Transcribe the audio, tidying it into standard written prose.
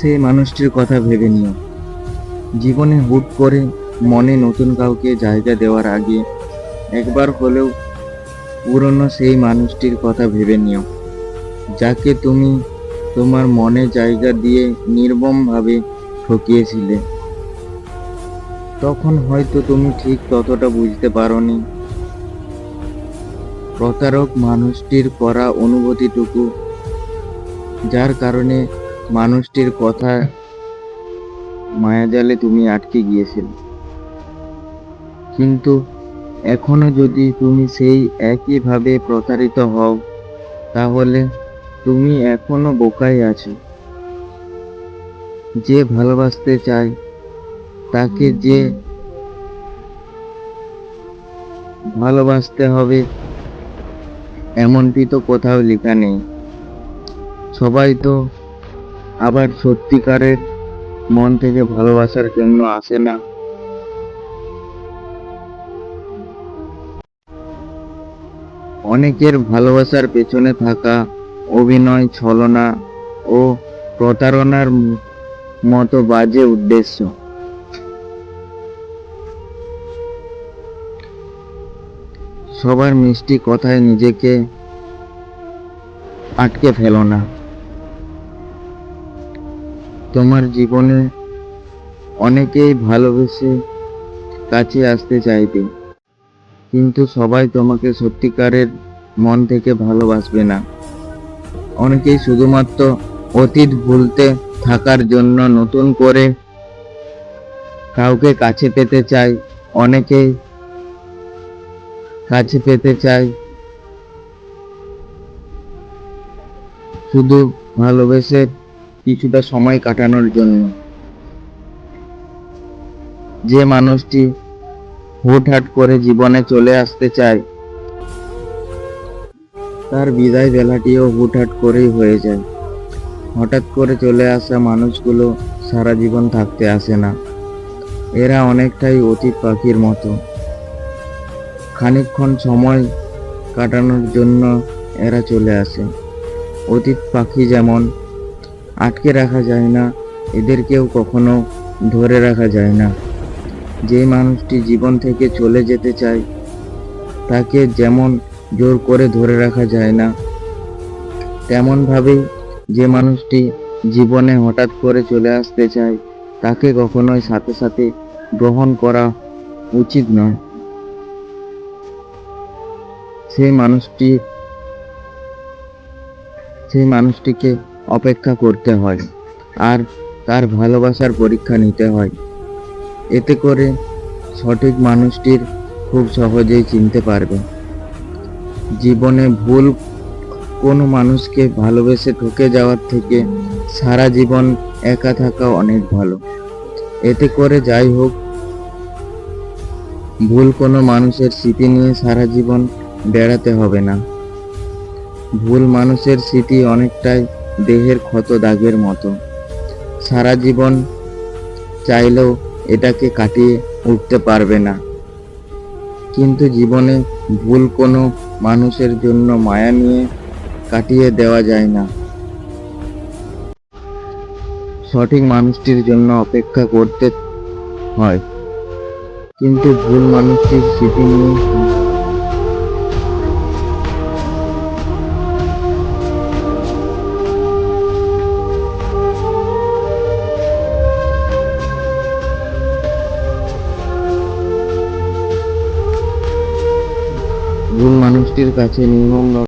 সেই মানুষটির কথা ভেবে নিও। জীবনে হুট করে মনে নতুন কাউকে জায়গা দেওয়ার আগে একবার হলেও পুরনো সেই মানুষটির কথা ভেবে নিও, যাকে তুমি তোমার মনে জায়গা দিয়ে নির্মমভাবে ঠকিয়েছিলে। তখন হয়তো তুমি ঠিক ততটা বুঝতে পারোনি প্রতারক মানুষটির করা অনুভূতিটুকু, যার কারণে মানুষটির কথা মায়াজালে তুমি আটকে গিয়েছিলে। কিন্তু এখনো যদি তুমি সেই একইভাবে প্রতারিত হও, তাহলে তুমি এখনো বোকাই আছো। যে ভালোবাসতে চায় তাকে যে ভালোবাসতে হবে এমনটি তো কোথাও লেখা নেই। সবাই তো আবার সত্যিকারের মন থেকে ভালোবাসার জন্য আসে না। অনেকের ভালোবাসার পেছনে থাকা অভিনয়, ছলনা ও প্রতারণার মতো বাজে উদ্দেশ্য। সবার মিষ্টি কথায় নিজেকে আটকে ফেলো না। তোমার জীবনে অনেকেই ভালোবেসে কাছে আসতে চাইবে, কিন্তু সবাই তোমাকে সত্যিকারের মন থেকে ভালোবাসবে না। অনেকেই শুধুমাত্র অতীত ভুলতে থাকার জন্য নতুন করে কাউকে কাছে পেতে চায়। অনেকেই কাছে পেতে চায় শুধু ভালোবেসে কিছুটা সময় কাটানোর জন্য। যে মানুষটি হুটহাট করে জীবনে চলে আসতে চায়, তার বিদায় বেলাটিও হুটহাট করেই হয়ে যায়। হঠাৎ করে চলে আসা মানুষগুলো সারা জীবন থাকতে আসে না। এরা অনেকটাই অতীত পাখির মতো, খানিকক্ষণ সময় কাটানোর জন্য এরা চলে আসে। অতীত পাখি যেমন আটকে রাখা যায় না, এদেরকেও কখনো ধরে রাখা যায় না। যে মানুষটি জীবন থেকে চলে যেতে চায়, তাকে যেমন জোর করে ধরে রাখা যায় না, তেমনভাবেই যে মানুষটি জীবনে হঠাৎ করে চলে আসতে চায়, তাকে কখনোই সাথে সাথে গ্রহণ করা উচিত নয়। সেই মানুষটি সেই মানুষটিকে অপেক্ষা করতে হয়, আর তার ভালোবাসার পরীক্ষা নিতে হয়। এতে করে সঠিক মানুষটির খুব সহজেই চিনতে পারবে। জীবনে ভুল কোনো মানুষকে ভালোবেসে ঠকে যাওয়ার থেকে সারা জীবন একা থাকা অনেক ভালো। এতে করে যাই হোক, ভুল কোনো মানুষের স্মৃতি নিয়ে সারা জীবন বেড়াতে হবে না। ভুল মানুষের স্মৃতি অনেকটাই দেহের ক্ষত দাগের মতো, সারা জীবন চাইলেও এটাকে কাটিয়ে উঠতে পারবে না। কিন্তু জীবনে ভুল কোনো মানুষের জন্য মায়া নিয়ে কাটিয়ে দেওয়া যায় না। সঠিক মানুষটির জন্য অপেক্ষা করতে হয়, কিন্তু ভুল মানুষটির স্মৃতি নিয়ে ভুল মানুষটির কাছে নির্মম